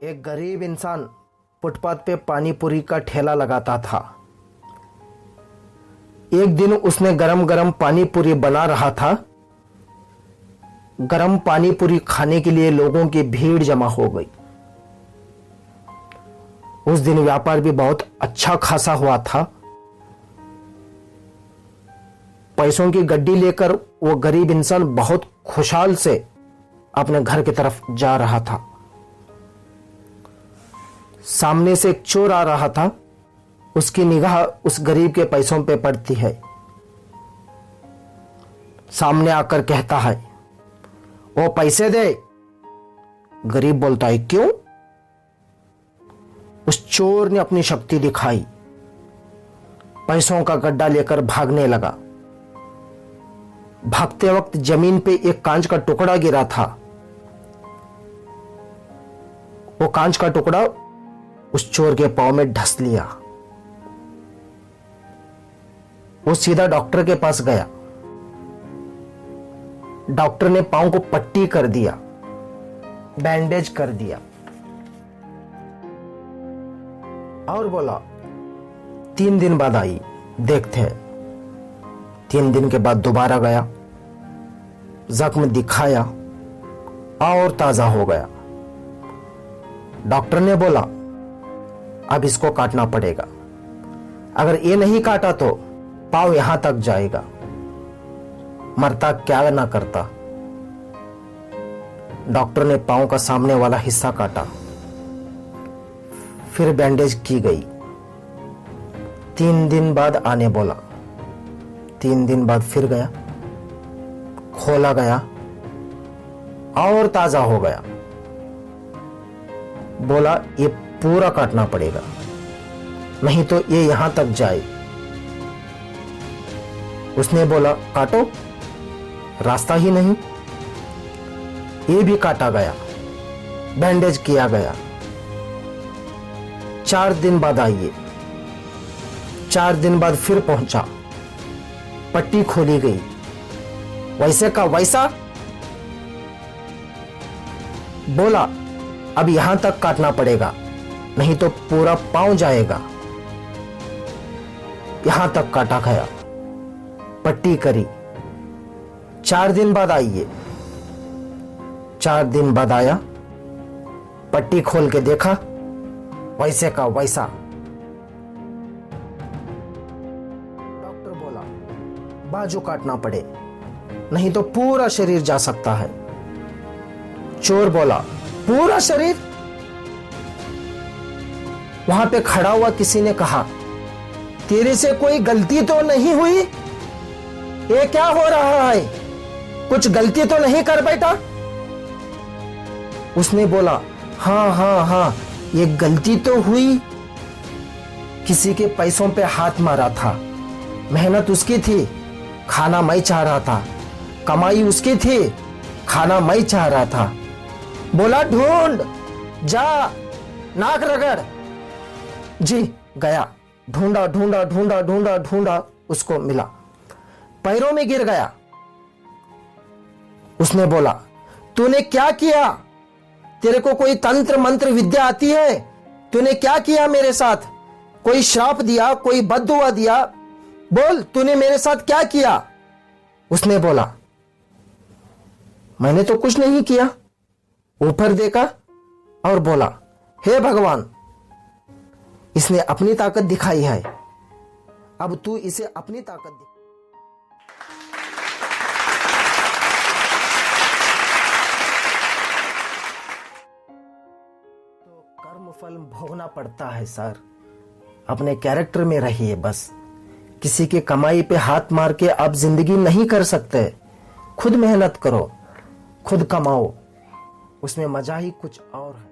एक गरीब इंसान फुटपाथ पे पानी पूरी का ठेला लगाता था। एक दिन उसने गरम गरम पानी पूरी बना रहा था। गरम पानी पूरी खाने के लिए लोगों की भीड़ जमा हो गई। उस दिन व्यापार भी बहुत अच्छा खासा हुआ था। पैसों की गड्डी लेकर वो गरीब इंसान बहुत खुशहाल से अपने घर की तरफ जा रहा था। सामने से एक चोर आ रहा था। उसकी निगाह उस गरीब के पैसों पे पड़ती है। सामने आकर कहता है, वो पैसे दे। गरीब बोलता है, क्यों? उस चोर ने अपनी शक्ति दिखाई, पैसों का गड्ढा लेकर भागने लगा। भागते वक्त जमीन पे एक कांच का टुकड़ा गिरा था। वो कांच का टुकड़ा उस चोर के पांव में ढस लिया। वो सीधा डॉक्टर के पास गया। डॉक्टर ने पांव को पट्टी कर दिया, बैंडेज कर दिया और बोला 3 दिन बाद आई, देखते हैं। 3 दिन के बाद दोबारा गया, जख्म दिखाया और ताजा हो गया। डॉक्टर ने बोला, अब इसको काटना पड़ेगा। अगर ये नहीं काटा तो पांव यहां तक जाएगा। मरता क्या ना करता। डॉक्टर ने पांव का सामने वाला हिस्सा काटा, फिर बैंडेज की गई। 3 दिन बाद आने बोला। 3 दिन बाद फिर गया, खोला गया और ताजा हो गया। बोला, ये पूरा काटना पड़ेगा, नहीं तो ये यहां तक जाए। उसने बोला, काटो, रास्ता ही नहीं। ये भी काटा गया, बैंडेज किया गया। 4 दिन बाद आइए। 4 दिन बाद फिर पहुंचा, पट्टी खोली गई, वैसे का वैसा। बोला, अब यहां तक काटना पड़ेगा, नहीं तो पूरा पांव जाएगा। यहां तक काटा गया, पट्टी करी। 4 दिन बाद आइए। 4 दिन बाद आया, पट्टी खोल के देखा, वैसे का वैसा। डॉक्टर बोला, बाजू काटना पड़े, नहीं तो पूरा शरीर जा सकता है। चोर बोला, पूरा शरीर? वहां पे खड़ा हुआ किसी ने कहा, तेरे से कोई गलती तो नहीं हुई? ये क्या हो रहा है? कुछ गलती तो नहीं कर बैठा? उसने बोला, हाँ, ये गलती तो हुई। किसी के पैसों पे हाथ मारा था। मेहनत उसकी थी, खाना मैं चाह रहा था। कमाई उसकी थी, खाना मैं चाह रहा था। बोला, ढूंढ, जा, नाक रगड़। जी गया, ढूंढा ढूंढा ढूंढा ढूंढा ढूंढा, उसको मिला। पैरों में गिर गया। उसने बोला, तूने क्या किया? तेरे को कोई तंत्र मंत्र विद्या आती है? तूने क्या किया मेरे साथ? कोई श्राप दिया, कोई बद्दुआ दिया? बोल, तूने मेरे साथ क्या किया? उसने बोला, मैंने तो कुछ नहीं किया। ऊपर देखा और बोला, हे भगवान, इसने अपनी ताकत दिखाई है, अब तू इसे अपनी ताकत दिखा। तो कर्म फल भोगना पड़ता है सर। अपने कैरेक्टर में रहिए बस। किसी के कमाई पे हाथ मार के आप जिंदगी नहीं कर सकते। खुद मेहनत करो, खुद कमाओ, उसमें मजा ही कुछ और है।